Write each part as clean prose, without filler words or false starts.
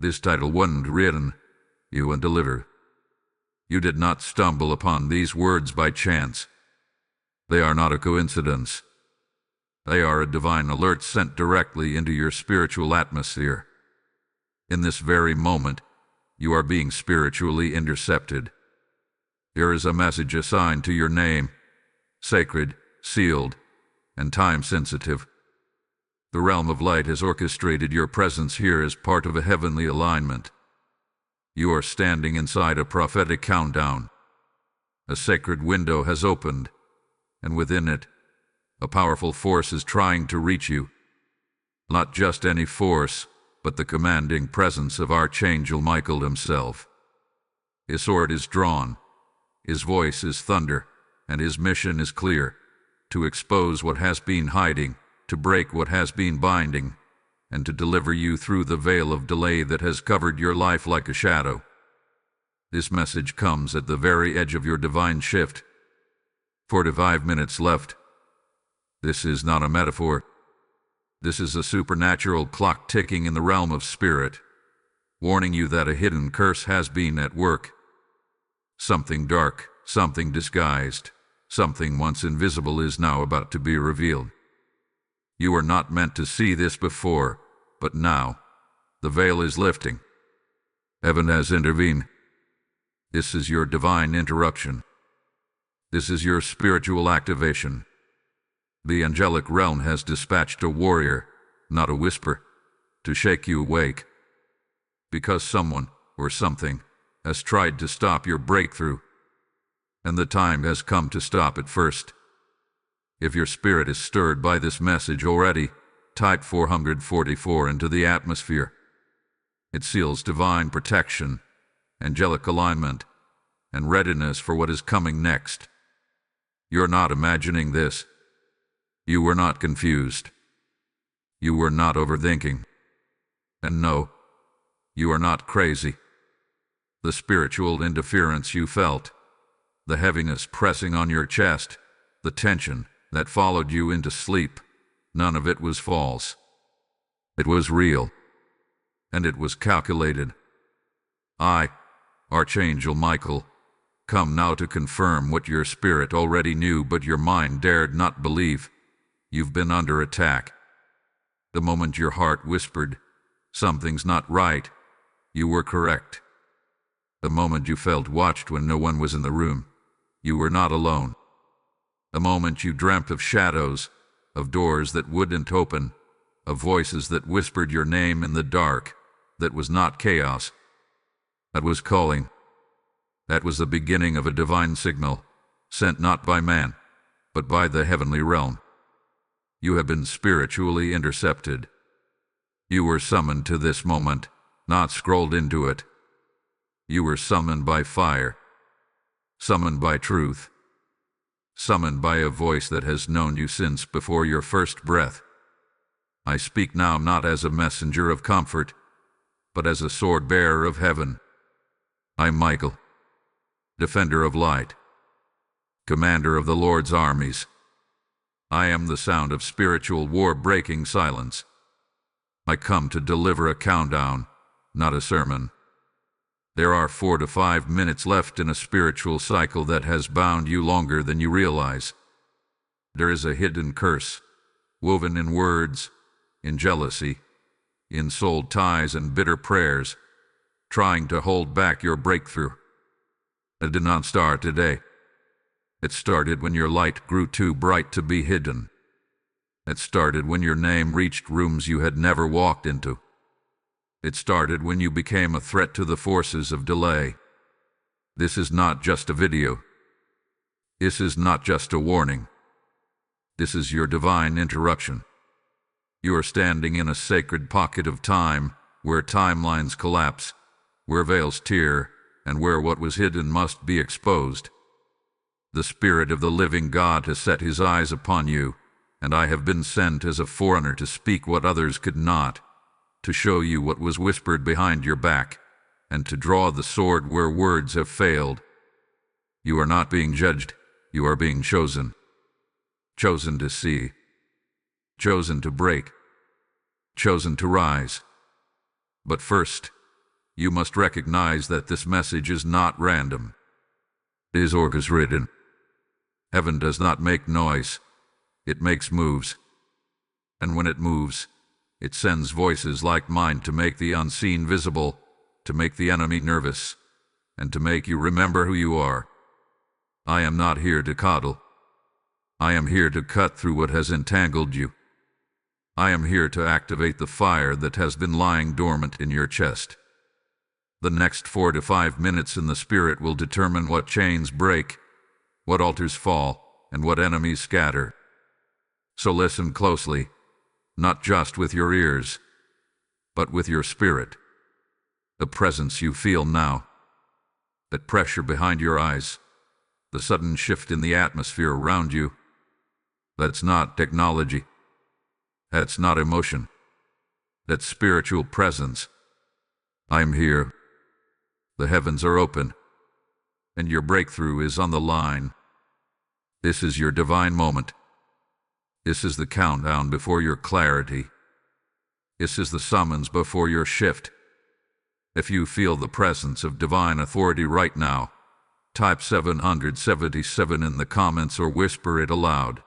This title wasn't written, you and deliver. You did not stumble upon these words by chance. They are not a coincidence. They are a divine alert sent directly into your spiritual atmosphere. In this very moment, you are being spiritually intercepted. Here is a message assigned to your name, sacred, sealed, and time-sensitive. The realm of light has orchestrated your presence here as part of a heavenly alignment. You are standing inside a prophetic countdown. A sacred window has opened, and within it, a powerful force is trying to reach you. Not just any force, but the commanding presence of Archangel Michael himself. His sword is drawn, his voice is thunder, and his mission is clear: to expose what has been hiding, to break what has been binding, and to deliver you through the veil of delay that has covered your life like a shadow. This message comes at the very edge of your divine shift. 45 minutes left. This is not a metaphor. This is a supernatural clock ticking in the realm of spirit, warning you that a hidden curse has been at work. Something dark, something disguised, something once invisible is now about to be revealed. You were not meant to see this before, but now, the veil is lifting. Heaven has intervened. This is your divine interruption. This is your spiritual activation. The angelic realm has dispatched a warrior, not a whisper, to shake you awake. Because someone, or something, has tried to stop your breakthrough, and the time has come to stop it first. If your spirit is stirred by this message already, type 444 into the atmosphere. It seals divine protection, angelic alignment, and readiness for what is coming next. You're not imagining this. You were not confused. You were not overthinking. And no, you are not crazy. The spiritual interference you felt, the heaviness pressing on your chest, the tension that followed you into sleep, none of it was false. It was real. And it was calculated. I, Archangel Michael, come now to confirm what your spirit already knew but your mind dared not believe. You've been under attack. The moment your heart whispered, "Something's not right," you were correct. The moment you felt watched when no one was in the room, you were not alone. The moment you dreamt of shadows, of doors that wouldn't open, of voices that whispered your name in the dark, that was not chaos. That was calling. That was the beginning of a divine signal, sent not by man, but by the heavenly realm. You have been spiritually intercepted. You were summoned to this moment, not scrolled into it. You were summoned by fire, summoned by truth, summoned by a voice that has known you since before your first breath. I speak now not as a messenger of comfort, but as a sword-bearer of heaven. I'm Michael, defender of light, commander of the Lord's armies. I am the sound of spiritual war breaking silence. I come to deliver a countdown, not a sermon. There are 4 to 5 minutes left in a spiritual cycle that has bound you longer than you realize. There is a hidden curse, woven in words, in jealousy, in soul ties and bitter prayers, trying to hold back your breakthrough. It did not start today. It started when your light grew too bright to be hidden. It started when your name reached rooms you had never walked into. It started when you became a threat to the forces of delay. This is not just a video. This is not just a warning. This is your divine interruption. You are standing in a sacred pocket of time, where timelines collapse, where veils tear, and where what was hidden must be exposed. The Spirit of the living God has set his eyes upon you, and I have been sent as a forerunner to speak what others could not, to show you what was whispered behind your back, and to draw the sword where words have failed. You are not being judged, you are being chosen. Chosen to see. Chosen to break. Chosen to rise. But first, You must recognize that this message is not random. It is orchestrated. Heaven does not make noise. It makes moves. And when it moves, it sends voices like mine to make the unseen visible, to make the enemy nervous, and to make you remember who you are. I am not here to coddle. I am here to cut through what has entangled you. I am here to activate the fire that has been lying dormant in your chest. The next 4 to 5 minutes in the spirit will determine what chains break, what altars fall, and what enemies scatter. So listen closely, not just with your ears, but with your spirit. The presence you feel now, that pressure behind your eyes, the sudden shift in the atmosphere around you, that's not technology. That's not emotion. That's spiritual presence. I'm here. The heavens are open, and your breakthrough is on the line. This is your divine moment. This is the countdown before your clarity. This is the summons before your shift. If you feel the presence of divine authority right now, type 777 in the comments or whisper it aloud.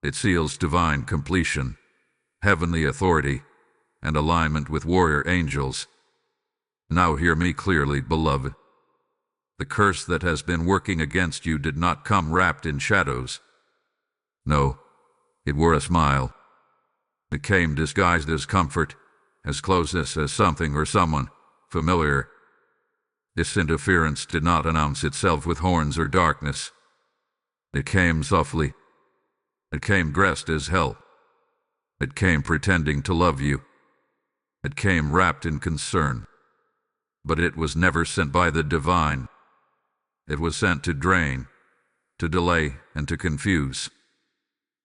It seals divine completion, heavenly authority, and alignment with warrior angels. Now hear me clearly, beloved. The curse that has been working against you did not come wrapped in shadows. No, it wore a smile. It came disguised as comfort, as closeness as something or someone familiar. This interference did not announce itself with horns or darkness. It came softly. It came dressed as hell. It came pretending to love you. It came wrapped in concern. But it was never sent by the divine. It was sent to drain, to delay, and to confuse.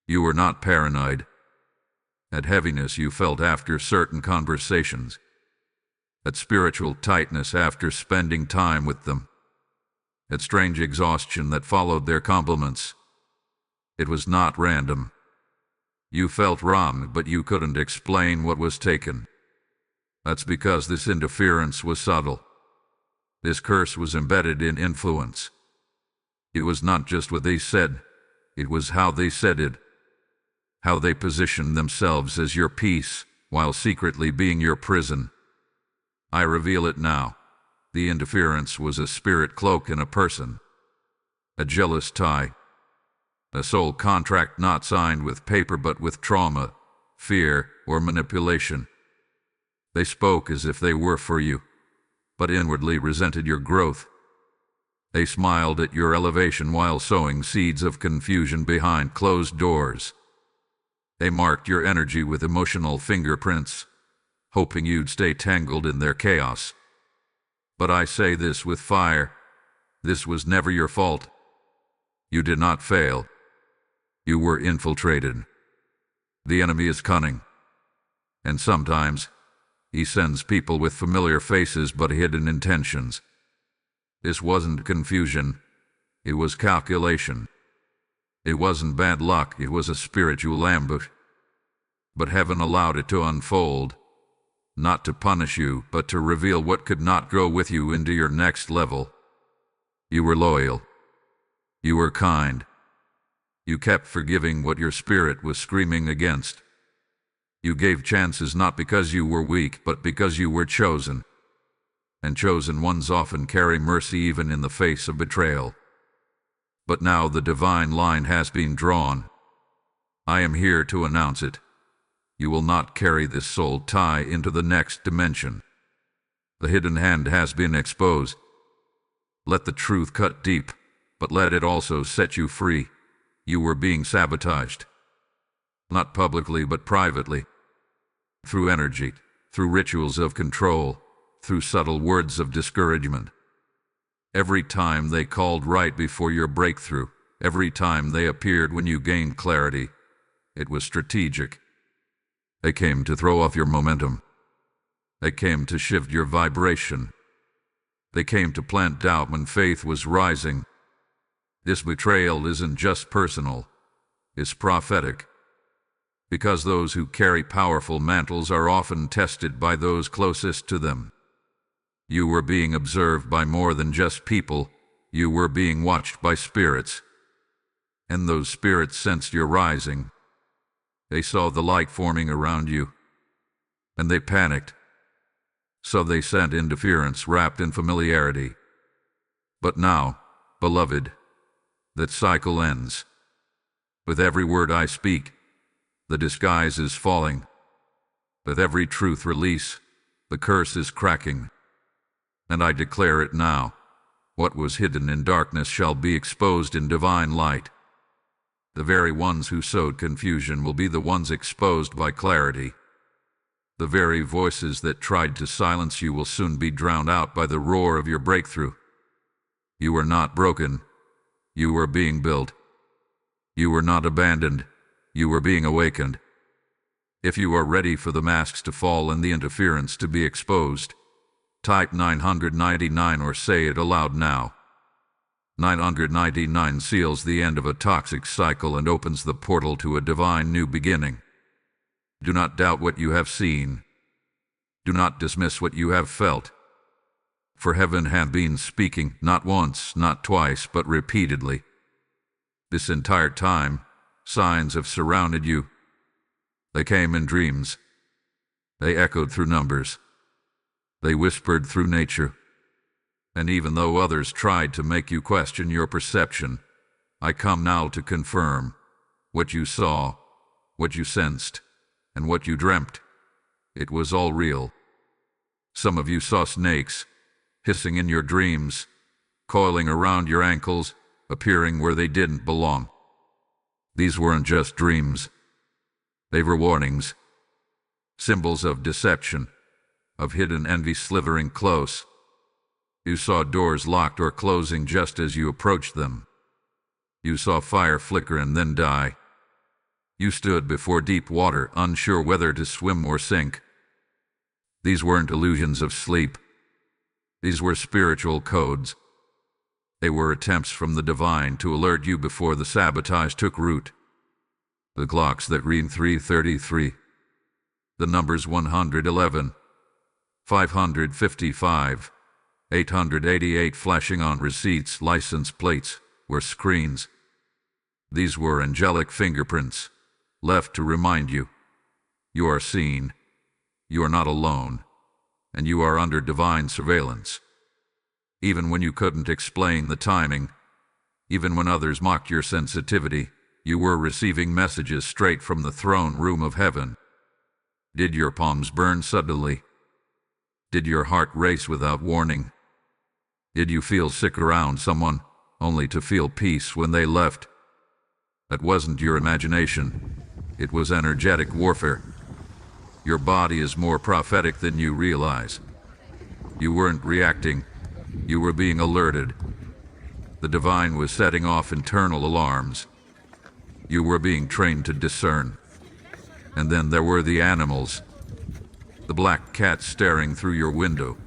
You were not paranoid. That heaviness you felt after certain conversations. That spiritual tightness after spending time with them. That strange exhaustion that followed their compliments. It was not random. You felt wrong, but you couldn't explain what was taken. That's because this interference was subtle. This curse was embedded in influence. It was not just what they said, it was how they said it. How they positioned themselves as your peace, while secretly being your prison. I reveal it now. The interference was a spirit cloak in a person. A jealous tie. A soul contract not signed with paper but with trauma, fear, or manipulation. They spoke as if they were for you, but inwardly resented your growth. They smiled at your elevation while sowing seeds of confusion behind closed doors. They marked your energy with emotional fingerprints, hoping you'd stay tangled in their chaos. But I say this with fire. This was never your fault. You did not fail. You were infiltrated. The enemy is cunning. And sometimes, he sends people with familiar faces but hidden intentions. This wasn't confusion. It was calculation. It wasn't bad luck. It was a spiritual ambush. But heaven allowed it to unfold, not to punish you, but to reveal what could not go with you into your next level. You were loyal. You were kind. You kept forgiving what your spirit was screaming against. You gave chances not because you were weak, but because you were chosen. And chosen ones often carry mercy even in the face of betrayal. But now the divine line has been drawn. I am here to announce it. You will not carry this soul tie into the next dimension. The hidden hand has been exposed. Let the truth cut deep, but let it also set you free. You were being sabotaged. Not publicly, but privately. Through energy, through rituals of control, through subtle words of discouragement. Every time they called right before your breakthrough, every time they appeared when you gained clarity, it was strategic. They came to throw off your momentum. They came to shift your vibration. They came to plant doubt when faith was rising. This betrayal isn't just personal, it's prophetic. Because those who carry powerful mantles are often tested by those closest to them. You were being observed by more than just people. You were being watched by spirits. And those spirits sensed your rising. They saw the light forming around you, and they panicked. So they sent interference wrapped in familiarity. But now, beloved, that cycle ends. With every word I speak, the disguise is falling. With every truth release, the curse is cracking. And I declare it now. What was hidden in darkness shall be exposed in divine light. The very ones who sowed confusion will be the ones exposed by clarity. The very voices that tried to silence you will soon be drowned out by the roar of your breakthrough. You are not broken. You are being built. You were not abandoned. You were being awakened. If you are ready for the masks to fall and the interference to be exposed, type 999 or say it aloud now. 999 seals the end of a toxic cycle and opens the portal to a divine new beginning. Do not doubt what you have seen. Do not dismiss what you have felt. For heaven had been speaking, not once, not twice, but repeatedly. This entire time, signs have surrounded you. They came in dreams. They echoed through numbers. They whispered through nature. And even though others tried to make you question your perception, I come now to confirm what you saw, what you sensed, and what you dreamt. It was all real. Some of you saw snakes, hissing in your dreams, coiling around your ankles, appearing where they didn't belong. These weren't just dreams. They were warnings, symbols of deception, of hidden envy slithering close. You saw doors locked or closing just as you approached them. You saw fire flicker and then die. You stood before deep water, unsure whether to swim or sink. These weren't illusions of sleep. These were spiritual codes. They were attempts from the divine to alert you before the sabotage took root. The clocks that read 3:33. The numbers 111, 555, 888 flashing on receipts, license plates, were screens. These were angelic fingerprints, left to remind you. You are seen. You are not alone. And you are under divine surveillance. Even when you couldn't explain the timing, even when others mocked your sensitivity, you were receiving messages straight from the throne room of heaven. Did your palms burn suddenly? Did your heart race without warning? Did you feel sick around someone, only to feel peace when they left? That wasn't your imagination. It was energetic warfare. Your body is more prophetic than you realize. You weren't reacting. You were being alerted. The divine was setting off internal alarms. You were being trained to discern. And then there were the animals. The black cat staring through your window.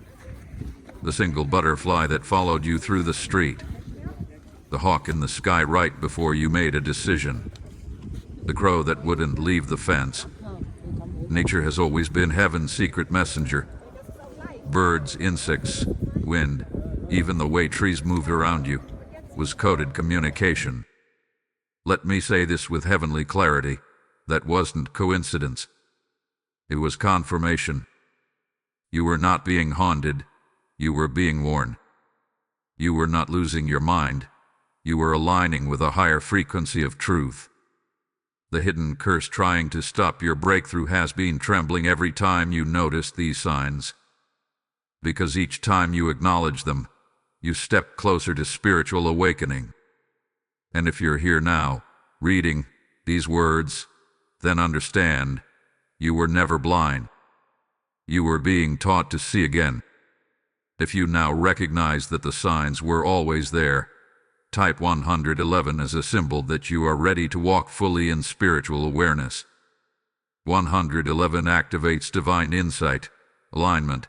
The single butterfly that followed you through the street. The hawk in the sky right before you made a decision. The crow that wouldn't leave the fence. Nature has always been heaven's secret messenger. Birds, insects, wind, even the way trees moved around you, was coded communication. Let me say this with heavenly clarity. That wasn't coincidence. It was confirmation. You were not being haunted. You were being warned. You were not losing your mind. You were aligning with a higher frequency of truth. The hidden curse trying to stop your breakthrough has been trembling every time you noticed these signs. Because each time you acknowledge them, you step closer to spiritual awakening. And if you're here now, reading these words, then understand, you were never blind. You were being taught to see again. If you now recognize that the signs were always there, type 111 as a symbol that you are ready to walk fully in spiritual awareness. 111 activates divine insight, alignment,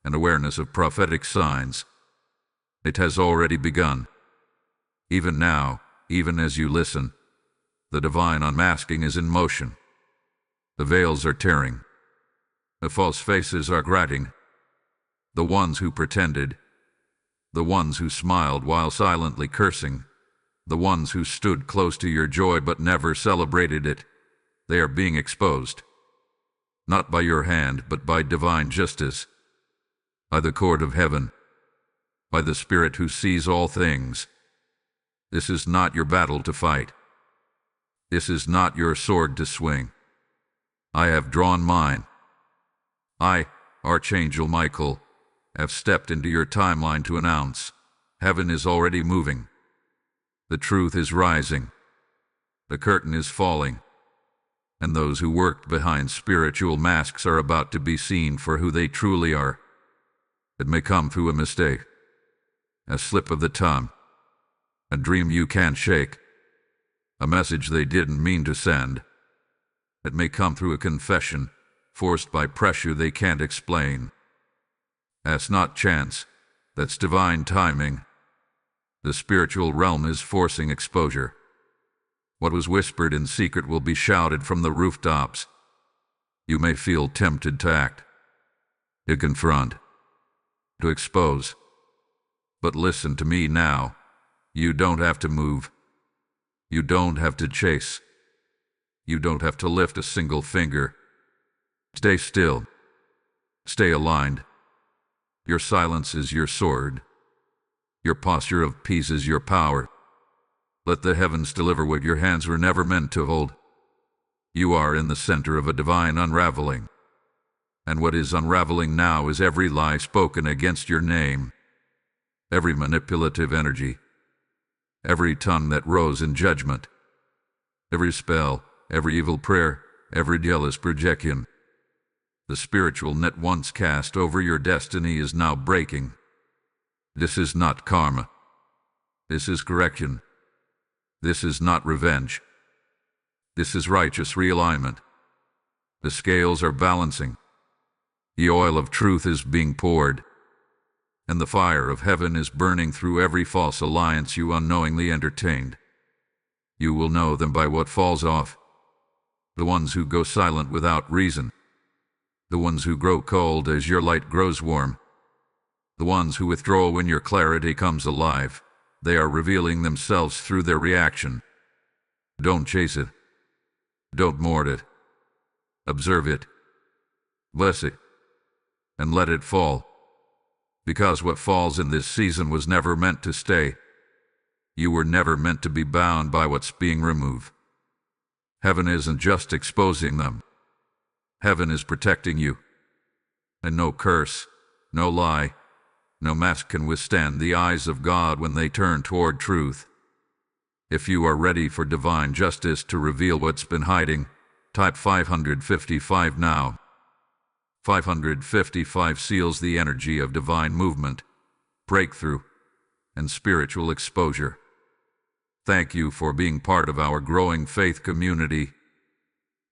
and awareness of prophetic signs. It has already begun. Even now, even as you listen, the divine unmasking is in motion. The veils are tearing. The false faces are gratting. the ones who pretended, the ones who smiled while silently cursing, the ones who stood close to your joy but never celebrated it, they are being exposed. Not by your hand, but by divine justice, by the court of heaven, by the Spirit who sees all things. This is not your battle to fight. This is not your sword to swing. I have drawn mine. I, Archangel Michael, have stepped into your timeline to announce, heaven is already moving. The truth is rising. The curtain is falling. And those who worked behind spiritual masks are about to be seen for who they truly are. It may come through a mistake, a slip of the tongue, a dream you can't shake, a message they didn't mean to send. It may come through a confession, forced by pressure they can't explain. That's not chance, that's divine timing. The spiritual realm is forcing exposure. What was whispered in secret will be shouted from the rooftops. You may feel tempted to act, to confront, to expose. But listen to me now. You don't have to move. You don't have to chase. You don't have to lift a single finger. Stay still. Stay aligned. Your silence is your sword. Your posture of peace is your power. Let the heavens deliver what your hands were never meant to hold. You are in the center of a divine unraveling. And what is unraveling now is every lie spoken against your name, every manipulative energy, every tongue that rose in judgment, every spell, every evil prayer, every jealous projection. The spiritual net once cast over your destiny is now breaking. This is not karma. This is correction. This is not revenge. This is righteous realignment. The scales are balancing. The oil of truth is being poured, and the fire of heaven is burning through every false alliance you unknowingly entertained. You will know them by what falls off. The ones who go silent without reason. The ones who grow cold as your light grows warm. The ones who withdraw when your clarity comes alive. They are revealing themselves through their reaction. Don't chase it. Don't mourn it. Observe it. Bless it. And let it fall. Because what falls in this season was never meant to stay. You were never meant to be bound by what's being removed. Heaven isn't just exposing them. Heaven is protecting you. And no curse, no lie, no mask can withstand the eyes of God when they turn toward truth. If you are ready for divine justice to reveal what's been hiding, type 555 now. 555 seals the energy of divine movement, breakthrough, and spiritual exposure. Thank you for being part of our growing faith community.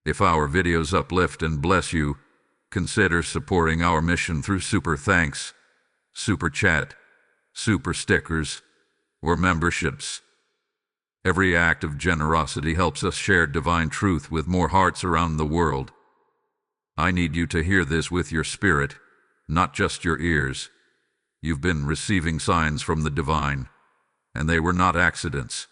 If our videos uplift and bless you, consider supporting our mission through super thanks, super chat, super stickers, or memberships. Every act of generosity helps us share divine truth with more hearts around the world. I need you to hear this with your spirit, not just your ears. You've been receiving signs from the divine, and they were not accidents.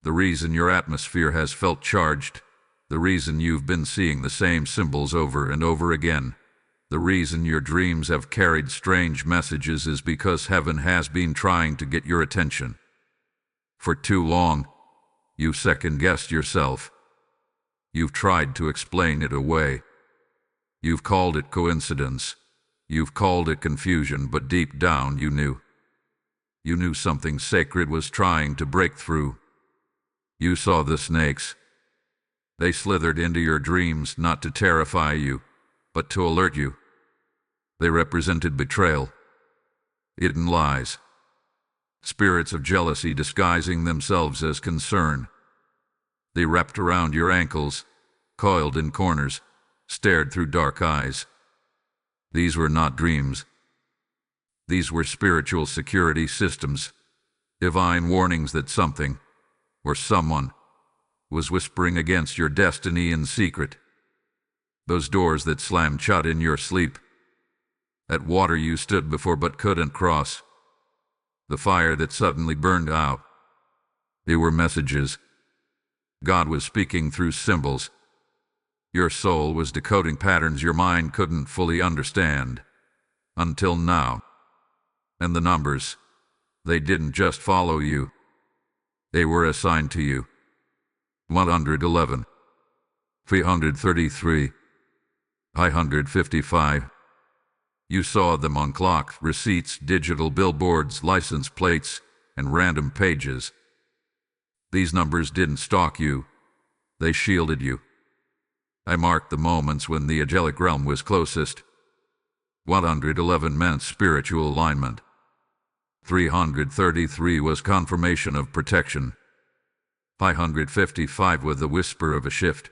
The reason your atmosphere has felt charged, the reason you've been seeing the same symbols over and over again, the reason your dreams have carried strange messages is because heaven has been trying to get your attention. For too long, you've second-guessed yourself. You've tried to explain it away. You've called it coincidence. You've called it confusion, but deep down you knew. You knew something sacred was trying to break through. You saw the snakes. They slithered into your dreams not to terrify you, but to alert you. They represented betrayal, hidden lies, spirits of jealousy disguising themselves as concern. They wrapped around your ankles, coiled in corners, stared through dark eyes. These were not dreams. These were spiritual security systems, divine warnings that something, or someone, was whispering against your destiny in secret. Those doors that slammed shut in your sleep. At water you stood before but couldn't cross. The fire that suddenly burned out. They were messages. God was speaking through symbols. Your soul was decoding patterns your mind couldn't fully understand. Until now. And the numbers, they didn't just follow you. They were assigned to you. 111. 333. 555. You saw them on clock, receipts, digital billboards, license plates, and random pages. These numbers didn't stalk you. They shielded you. I marked the moments when the angelic realm was closest. 111 meant spiritual alignment. 333 was confirmation of protection. 555 was the whisper of a shift.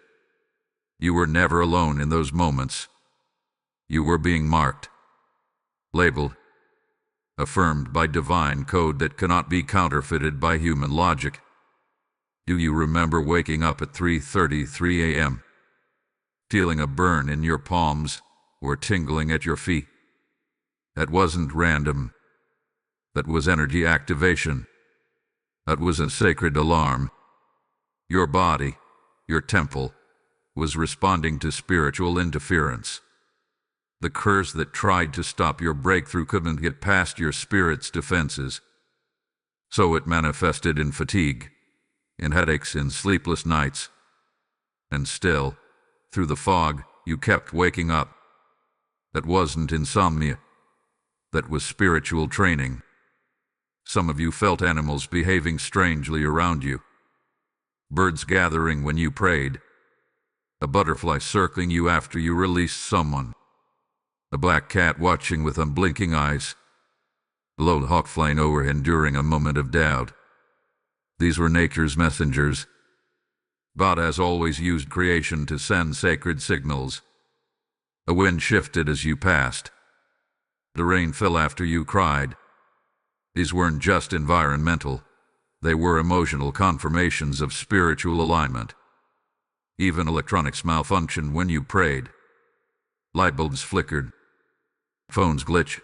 You were never alone in those moments. You were being marked, labeled, affirmed by divine code that cannot be counterfeited by human logic. Do you remember waking up at 3:33 a.m., feeling a burn in your palms or tingling at your feet? That wasn't random. That was energy activation. That was a sacred alarm. Your body, your temple, was responding to spiritual interference. The curse that tried to stop your breakthrough couldn't get past your spirit's defenses. So it manifested in fatigue, in headaches, in sleepless nights. And still, through the fog, you kept waking up. That wasn't insomnia. That was spiritual training. Some of you felt animals behaving strangely around you. Birds gathering when you prayed. A butterfly circling you after you released someone. A black cat watching with unblinking eyes. A lone hawk flying overhead during a moment of doubt. These were nature's messengers. God has always used creation to send sacred signals. A wind shifted as you passed. The rain fell after you cried. These weren't just environmental. They were emotional confirmations of spiritual alignment. Even electronics malfunctioned when you prayed. Light bulbs flickered. Phones glitched.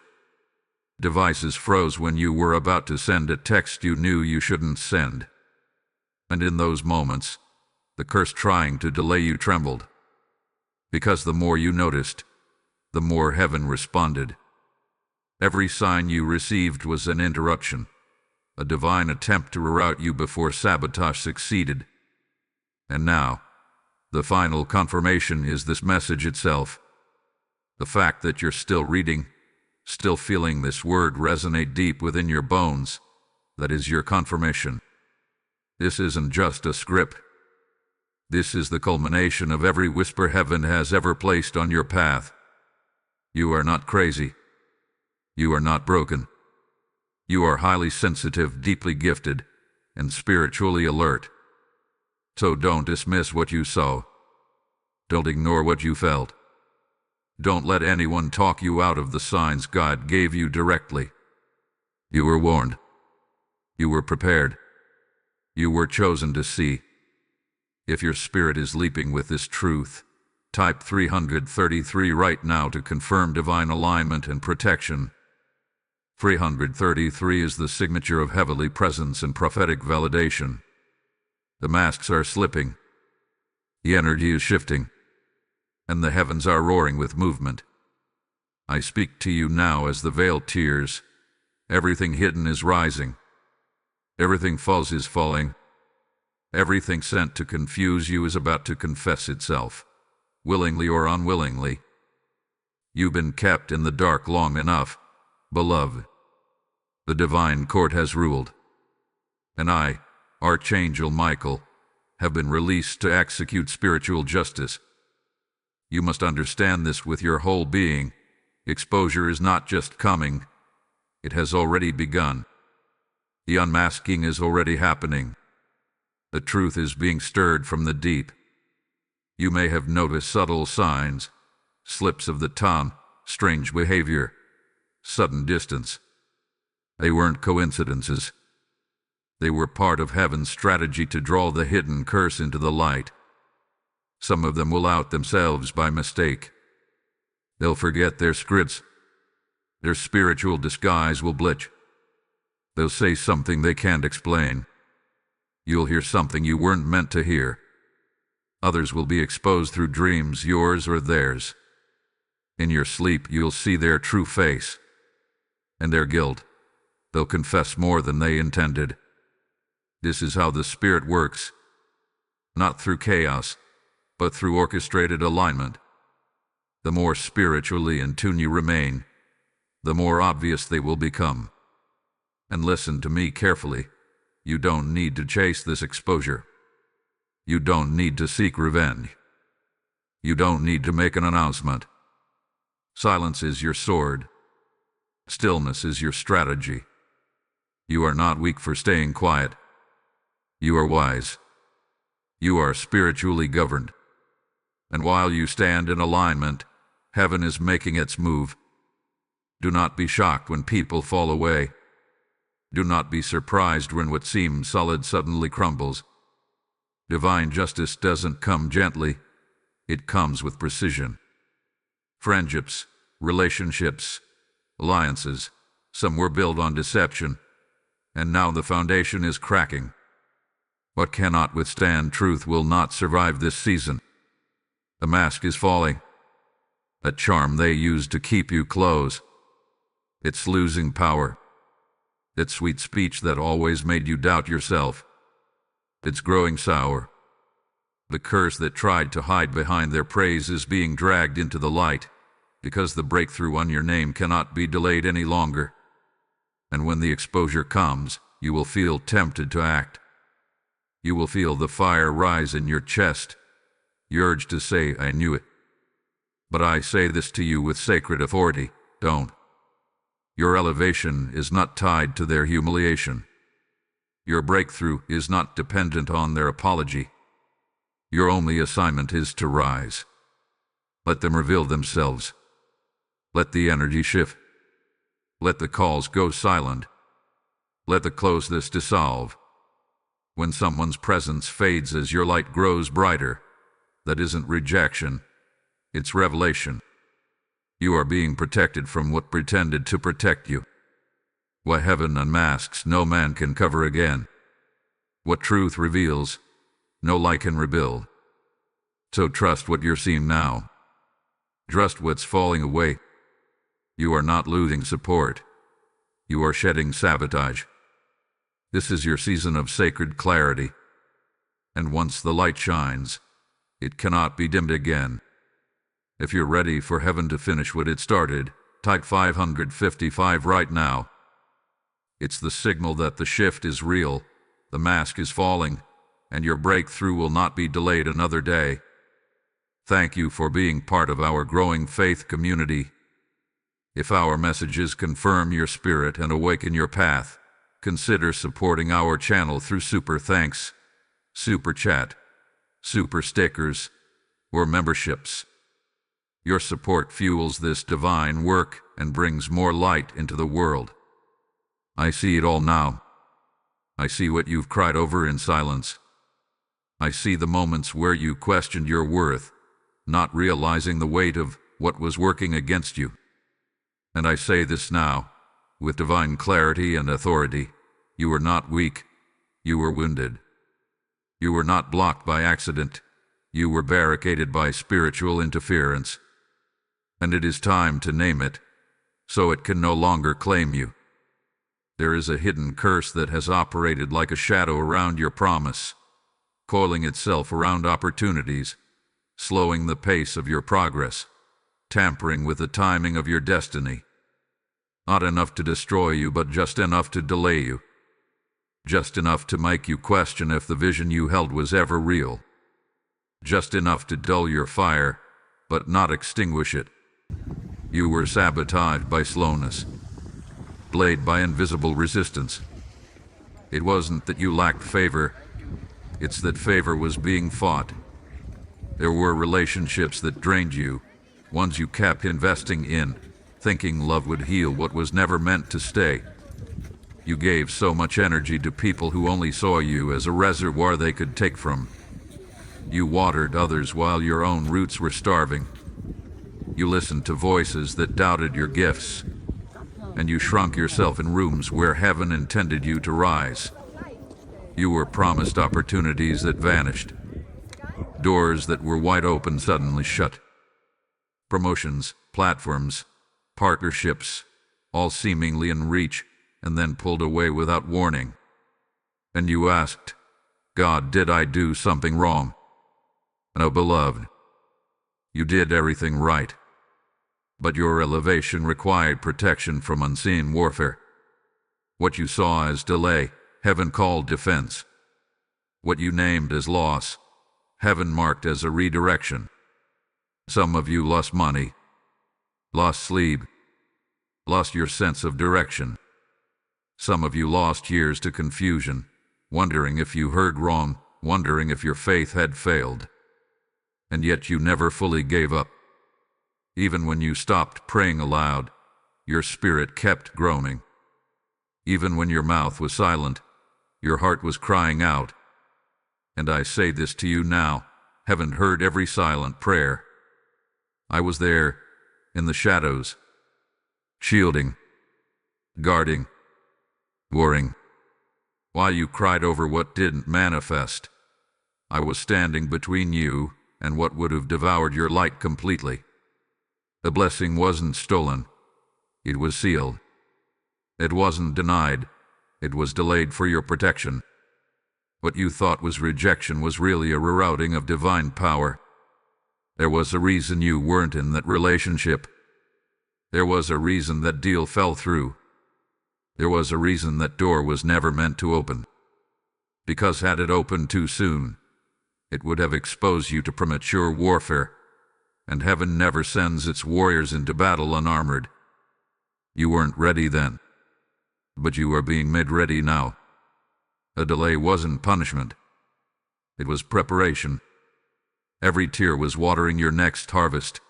Devices froze when you were about to send a text you knew you shouldn't send. And in those moments, the curse trying to delay you trembled. Because the more you noticed, the more heaven responded. Every sign you received was an interruption, a divine attempt to reroute you before sabotage succeeded. And now, the final confirmation is this message itself. The fact that you're still reading, still feeling this word resonate deep within your bones, that is your confirmation. This isn't just a script. This is the culmination of every whisper heaven has ever placed on your path. You are not crazy. You are not broken. You are highly sensitive, deeply gifted, and spiritually alert. So don't dismiss what you saw. Don't ignore what you felt. Don't let anyone talk you out of the signs God gave you directly. You were warned. You were prepared. You were chosen to see. If your spirit is leaping with this truth, type 333 right now to confirm divine alignment and protection. 333 is the signature of heavenly presence and prophetic validation. The masks are slipping. The energy is shifting. And the heavens are roaring with movement. I speak to you now as the veil tears. Everything hidden is rising. Everything false is falling. Everything sent to confuse you is about to confess itself, willingly or unwillingly. You've been kept in the dark long enough, beloved. The divine court has ruled. And I, Archangel Michael, have been released to execute spiritual justice. You must understand this with your whole being. Exposure is not just coming. It has already begun. The unmasking is already happening. The truth is being stirred from the deep. You may have noticed subtle signs, slips of the tongue, strange behavior, sudden distance. They weren't coincidences. They were part of heaven's strategy to draw the hidden curse into the light. Some of them will out themselves by mistake. They'll forget their scripts. Their spiritual disguise will bleach. They'll say something they can't explain. You'll hear something you weren't meant to hear. Others will be exposed through dreams, yours or theirs. In your sleep, you'll see their true face and their guilt. They'll confess more than they intended. This is how the Spirit works, not through chaos, but through orchestrated alignment. The more spiritually in tune you remain, the more obvious they will become. And listen to me carefully. You don't need to chase this exposure. You don't need to seek revenge. You don't need to make an announcement. Silence is your sword. Stillness is your strategy. You are not weak for staying quiet. You are wise. You are spiritually governed. And while you stand in alignment, heaven is making its move. Do not be shocked when people fall away. Do not be surprised when what seems solid suddenly crumbles. Divine justice doesn't come gently. It comes with precision. Friendships, relationships, alliances, some were built on deception, and now the foundation is cracking. What cannot withstand truth will not survive this season. The mask is falling. That charm they used to keep you close, it's losing power. That sweet speech that always made you doubt yourself, it's growing sour. The curse that tried to hide behind their praise is being dragged into the light, because the breakthrough on your name cannot be delayed any longer. And when the exposure comes, you will feel tempted to act. You will feel the fire rise in your chest, the urge to say, "I knew it." But I say this to you with sacred authority: don't. Your elevation is not tied to their humiliation. Your breakthrough is not dependent on their apology. Your only assignment is to rise. Let them reveal themselves. Let the energy shift. Let the calls go silent. Let the closeness dissolve. When someone's presence fades as your light grows brighter, that isn't rejection, it's revelation. You are being protected from what pretended to protect you. What heaven unmasks, no man can cover again. What truth reveals, no light can rebuild. So trust what you're seeing now. Trust what's falling away. You are not losing support. You are shedding sabotage. This is your season of sacred clarity. And once the light shines, it cannot be dimmed again. If you're ready for heaven to finish what it started, type 555 right now. It's the signal that the shift is real, the mask is falling, and your breakthrough will not be delayed another day. Thank you for being part of our growing faith community. If our messages confirm your spirit and awaken your path, consider supporting our channel through super thanks, super chat, super stickers, or memberships. Your support fuels this divine work and brings more light into the world. I see it all now. I see what you've cried over in silence. I see the moments where you questioned your worth, not realizing the weight of what was working against you. And I say this now, with divine clarity and authority: you were not weak, you were wounded. You were not blocked by accident, you were barricaded by spiritual interference. And it is time to name it, so it can no longer claim you. There is a hidden curse that has operated like a shadow around your promise, coiling itself around opportunities, slowing the pace of your progress, tampering with the timing of your destiny. Not enough to destroy you, but just enough to delay you. Just enough to make you question if the vision you held was ever real. Just enough to dull your fire, but not extinguish it. You were sabotaged by slowness, delayed by invisible resistance. It wasn't that you lacked favor, it's that favor was being fought. There were relationships that drained you, ones you kept investing in, thinking love would heal what was never meant to stay. You gave so much energy to people who only saw you as a reservoir they could take from. You watered others while your own roots were starving. You listened to voices that doubted your gifts, and you shrunk yourself in rooms where heaven intended you to rise. You were promised opportunities that vanished. Doors that were wide open suddenly shut. Promotions, platforms, partnerships, all seemingly in reach, and then pulled away without warning. And you asked, God, did I do something wrong? No, beloved, you did everything right. But your elevation required protection from unseen warfare. What you saw as delay, heaven called defense. What you named as loss, heaven marked as a redirection. Some of you lost money, lost sleep, lost your sense of direction. Some of you lost years to confusion, wondering if you heard wrong, wondering if your faith had failed. And yet you never fully gave up. Even when you stopped praying aloud, your spirit kept groaning. Even when your mouth was silent, your heart was crying out. And I say this to you now, heaven heard every silent prayer. I was there, in the shadows, shielding, guarding, warring. While you cried over what didn't manifest, I was standing between you and what would have devoured your light completely. The blessing wasn't stolen, it was sealed. It wasn't denied, it was delayed for your protection. What you thought was rejection was really a rerouting of divine power. There was a reason you weren't in that relationship. There was a reason that deal fell through. There was a reason that door was never meant to open. Because had it opened too soon, it would have exposed you to premature warfare, and heaven never sends its warriors into battle unarmored. You weren't ready then, but you are being made ready now. A delay wasn't punishment. It was preparation. Every tear was watering your next harvest.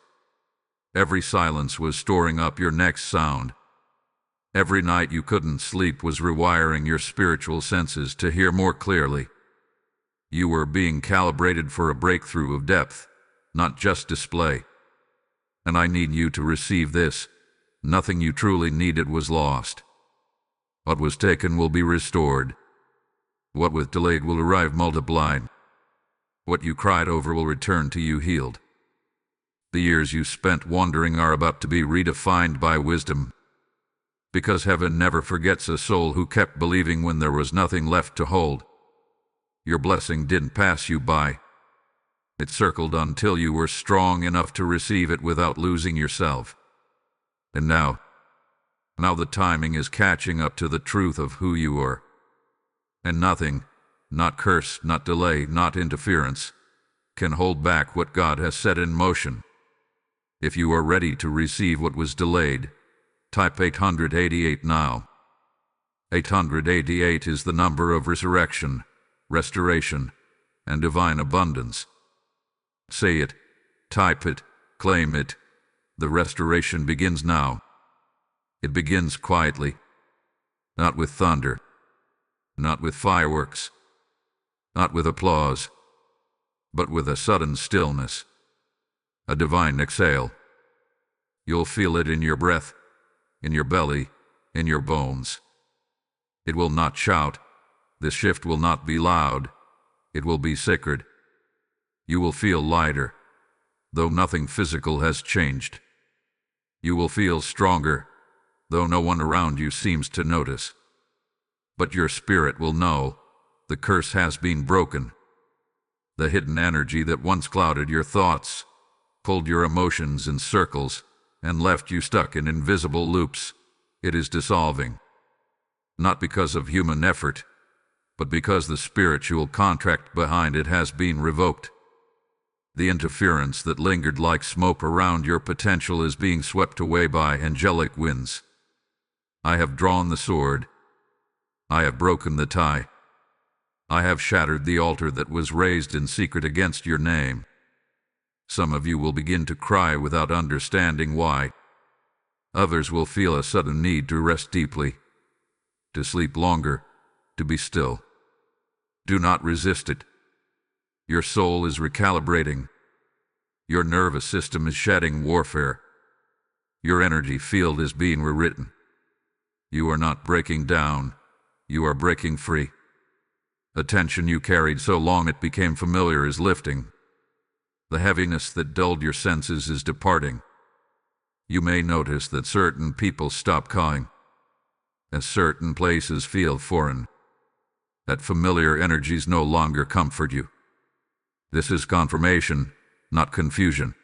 Every silence was storing up your next sound. Every night you couldn't sleep was rewiring your spiritual senses to hear more clearly. You were being calibrated for a breakthrough of depth, not just display. And I need you to receive this. Nothing you truly needed was lost. What was taken will be restored. What was delayed will arrive multiplied. What you cried over will return to you healed. The years you spent wandering are about to be redefined by wisdom. Because heaven never forgets a soul who kept believing when there was nothing left to hold. Your blessing didn't pass you by. It circled until you were strong enough to receive it without losing yourself. And now the timing is catching up to the truth of who you are. And nothing, not curse, not delay, not interference, can hold back what God has set in motion. If you are ready to receive what was delayed, type 888 now. 888 is the number of resurrection, restoration, and divine abundance. Say it, type it, claim it. The restoration begins now. It begins quietly, not with thunder, not with fireworks, not with applause, but with a sudden stillness, a divine exhale. You'll feel it in your breath, in your belly, in your bones. It will not shout. The shift will not be loud. It will be sacred. You will feel lighter, though nothing physical has changed. You will feel stronger, though no one around you seems to notice. But your spirit will know the curse has been broken. The hidden energy that once clouded your thoughts, pulled your emotions in circles, and left you stuck in invisible loops, it is dissolving. Not because of human effort, but because the spiritual contract behind it has been revoked. The interference that lingered like smoke around your potential is being swept away by angelic winds. I have drawn the sword. I have broken the tie. I have shattered the altar that was raised in secret against your name. Some of you will begin to cry without understanding why. Others will feel a sudden need to rest deeply, to sleep longer, to be still. Do not resist it. Your soul is recalibrating. Your nervous system is shedding warfare. Your energy field is being rewritten. You are not breaking down. You are breaking free. The tension you carried so long it became familiar is lifting. The heaviness that dulled your senses is departing. You may notice that certain people stop calling, and certain places feel foreign, that familiar energies no longer comfort you. This is confirmation, not confusion.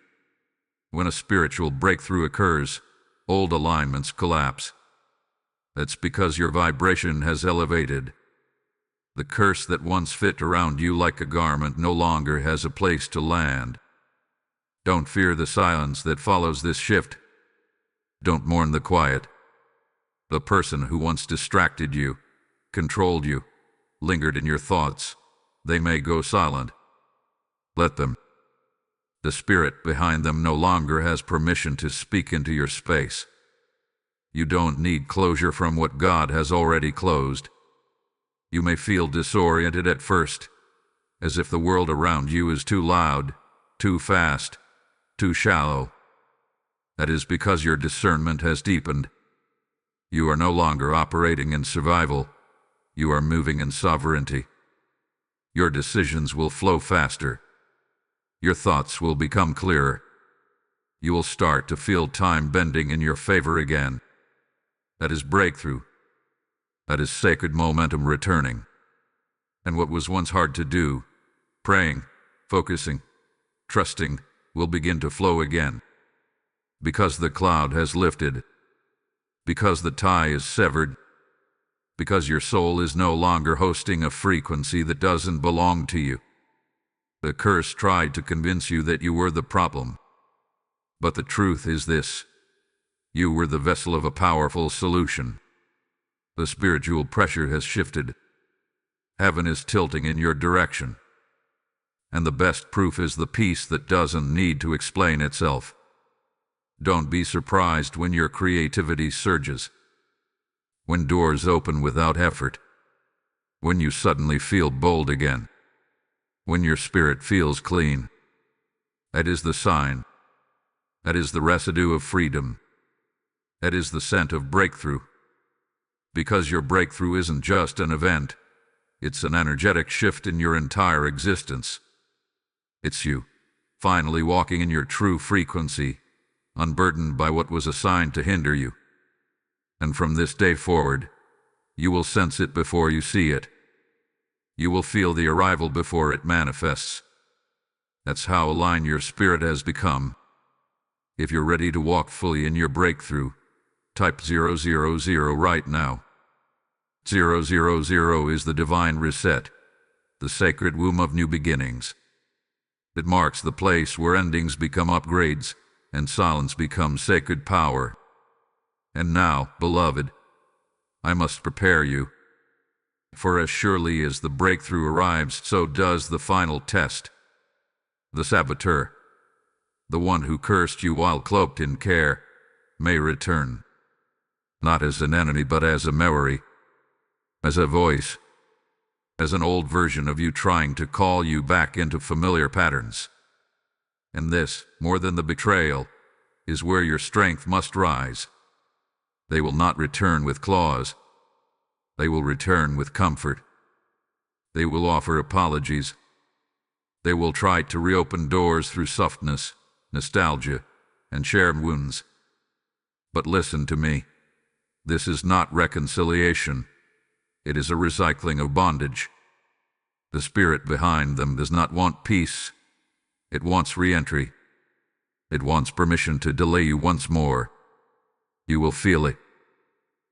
When a spiritual breakthrough occurs, old alignments collapse. That's because your vibration has elevated. The curse that once fit around you like a garment no longer has a place to land. Don't fear the silence that follows this shift. Don't mourn the quiet. The person who once distracted you, controlled you, lingered in your thoughts, they may go silent. Let them. The spirit behind them no longer has permission to speak into your space. You don't need closure from what God has already closed. You may feel disoriented at first, as if the world around you is too loud, too fast, too shallow. That is because your discernment has deepened. You are no longer operating in survival. You are moving in sovereignty. Your decisions will flow faster. Your thoughts will become clearer. You will start to feel time bending in your favor again. That is breakthrough. That is sacred momentum returning. And what was once hard to do, praying, focusing, trusting, will begin to flow again. Because the cloud has lifted. Because the tie is severed. Because your soul is no longer hosting a frequency that doesn't belong to you. The curse tried to convince you that you were the problem. But the truth is this: you were the vessel of a powerful solution. The spiritual pressure has shifted. Heaven is tilting in your direction. And the best proof is the peace that doesn't need to explain itself. Don't be surprised when your creativity surges. When doors open without effort. When you suddenly feel bold again. When your spirit feels clean. That is the sign. That is the residue of freedom. That is the scent of breakthrough. Because your breakthrough isn't just an event. It's an energetic shift in your entire existence. It's you, finally walking in your true frequency, unburdened by what was assigned to hinder you. And from this day forward, you will sense it before you see it. You will feel the arrival before it manifests. That's how aligned your spirit has become. If you're ready to walk fully in your breakthrough, type 000 right now. 000 is the divine reset, the sacred womb of new beginnings. It marks the place where endings become upgrades and silence becomes sacred power. And now, beloved, I must prepare you. For as surely as the breakthrough arrives, so does the final test. The saboteur, the one who cursed you while cloaked in care, may return. Not as an enemy, but as a memory, as a voice, as an old version of you trying to call you back into familiar patterns. And this, more than the betrayal, is where your strength must rise. They will not return with claws. They will return with comfort. They will offer apologies. They will try to reopen doors through softness, nostalgia, and shared wounds. But listen to me. This is not reconciliation. It is a recycling of bondage. The spirit behind them does not want peace. It wants re-entry. It wants permission to delay you once more. You will feel it.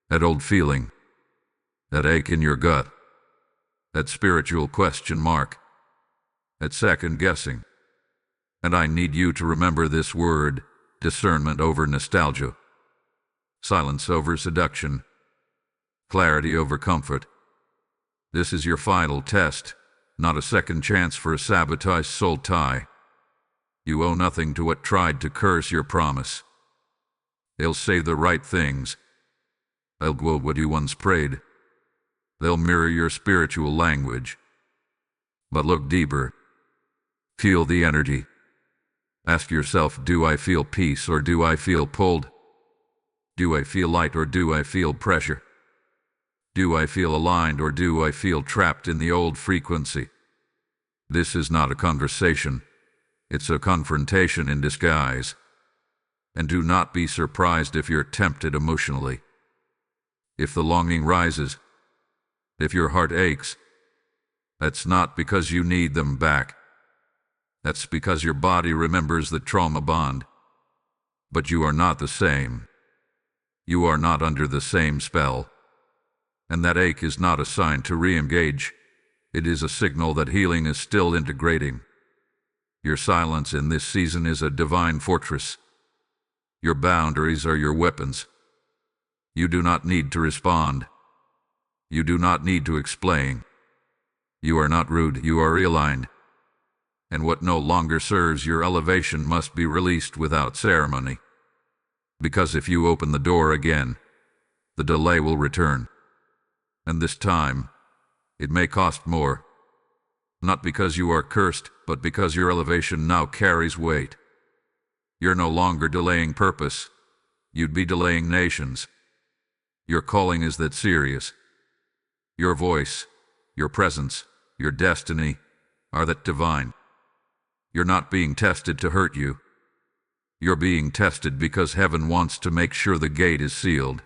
That old feeling. That ache in your gut. That spiritual question mark. That second guessing. And I need you to remember this word: discernment over nostalgia. Silence over seduction. Clarity over comfort. This is your final test, not a second chance for a sabotaged soul tie. You owe nothing to what tried to curse your promise. They'll say the right things. They'll quote what you once prayed. They'll mirror your spiritual language. But look deeper. Feel the energy. Ask yourself, do I feel peace or do I feel pulled? Do I feel light or do I feel pressure? Do I feel aligned or do I feel trapped in the old frequency? This is not a conversation. It's a confrontation in disguise. And do not be surprised if you're tempted emotionally. If the longing rises, if your heart aches, that's not because you need them back. That's because your body remembers the trauma bond. But you are not the same. You are not under the same spell. And that ache is not a sign to re-engage. It is a signal that healing is still integrating. Your silence in this season is a divine fortress. Your boundaries are your weapons. You do not need to respond. You do not need to explain. You are not rude, you are realigned. And what no longer serves your elevation must be released without ceremony. Because if you open the door again, the delay will return. And this time, it may cost more. Not because you are cursed, but because your elevation now carries weight. You're no longer delaying purpose. You'd be delaying nations. Your calling is that serious. Your voice, your presence, your destiny are that divine. You're not being tested to hurt you. You're being tested because heaven wants to make sure the gate is sealed.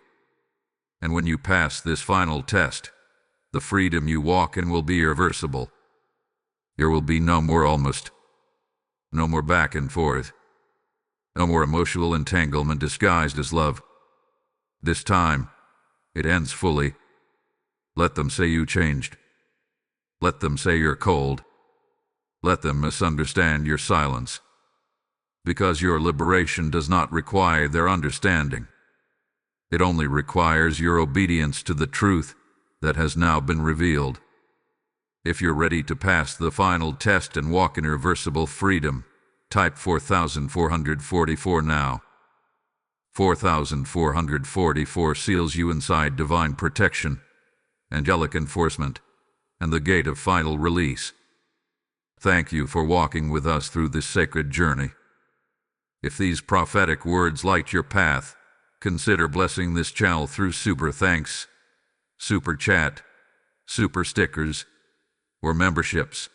And when you pass this final test, the freedom you walk in will be irreversible. There will be no more almost. No more back and forth. No more emotional entanglement disguised as love. This time, it ends fully. Let them say you changed. Let them say you're cold. Let them misunderstand your silence. Because your liberation does not require their understanding. It only requires your obedience to the truth that has now been revealed. If you're ready to pass the final test and walk in irreversible freedom, type 4444 now. 4444 seals you inside divine protection, angelic enforcement, and the gate of final release. Thank you for walking with us through this sacred journey. If these prophetic words light your path, consider blessing this channel through super thanks, super chat, super stickers, or memberships.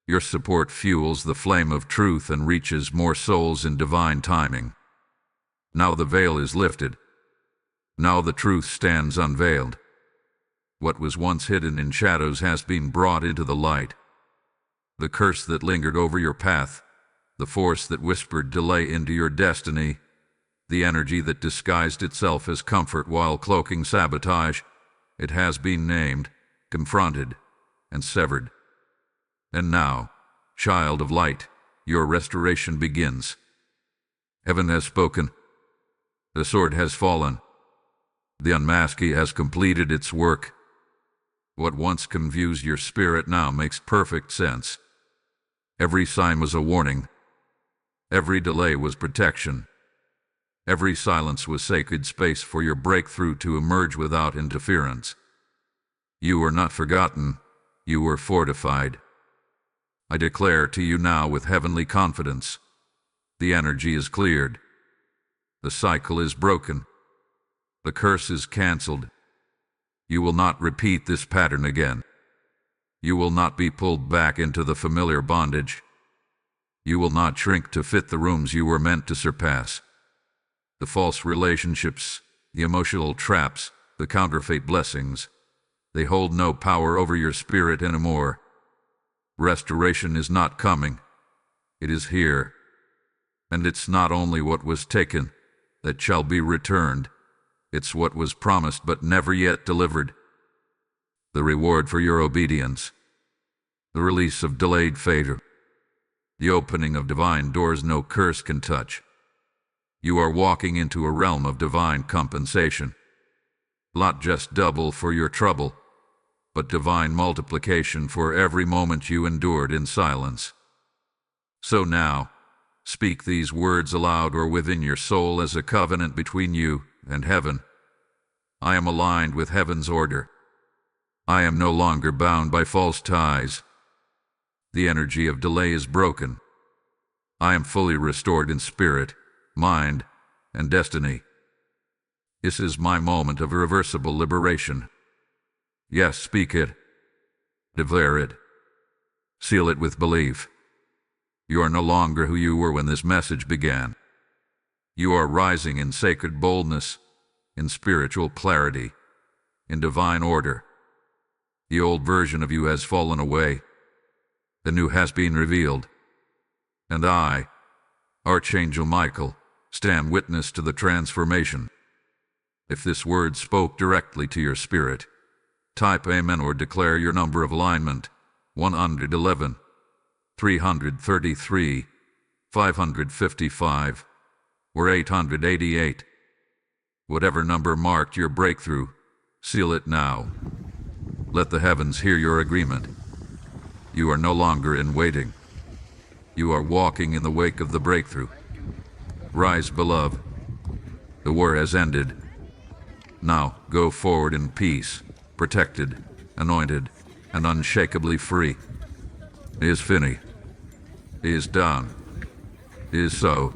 Your support fuels the flame of truth and reaches more souls in divine timing. Now the veil is lifted. Now the truth stands unveiled. What was once hidden in shadows has been brought into the light. The curse that lingered over your path, the force that whispered delay into your destiny, the energy that disguised itself as comfort while cloaking sabotage, it has been named, confronted, and severed. And now, child of light, your restoration begins. Heaven has spoken. The sword has fallen. The unmasking has completed its work. What once confused your spirit now makes perfect sense. Every sign was a warning. Every delay was protection. Every silence was sacred space for your breakthrough to emerge without interference. You were not forgotten. You were fortified. I declare to you now with heavenly confidence, the energy is cleared. The cycle is broken. The curse is canceled. You will not repeat this pattern again. You will not be pulled back into the familiar bondage. You will not shrink to fit the rooms you were meant to surpass. The false relationships, the emotional traps, the counterfeit blessings, they hold no power over your spirit anymore. Restoration is not coming. It is here. And it's not only what was taken that shall be returned. It's what was promised but never yet delivered. The reward for your obedience. The release of delayed favor. The opening of divine doors no curse can touch. You are walking into a realm of divine compensation. Not just double for your trouble, but divine multiplication for every moment you endured in silence. So now, speak these words aloud or within your soul as a covenant between you and heaven. I am aligned with heaven's order. I am no longer bound by false ties. The energy of delay is broken. I am fully restored in spirit, mind, and destiny. This is my moment of irreversible liberation. Yes, speak it. Declare it. Seal it with belief. You are no longer who you were when this message began. You are rising in sacred boldness, in spiritual clarity, in divine order. The old version of you has fallen away. The new has been revealed. And I, Archangel Michael, stand witness to the transformation. If this word spoke directly to your spirit, type Amen or declare your number of alignment: 111, 333, 555, or 888. Whatever number marked your breakthrough, seal it now. Let the heavens hear your agreement. You are no longer in waiting. You are walking in the wake of the breakthrough. Rise, beloved. The war has ended. Now go forward in peace, protected, anointed, and unshakably free. It is finished. It is done. It is so.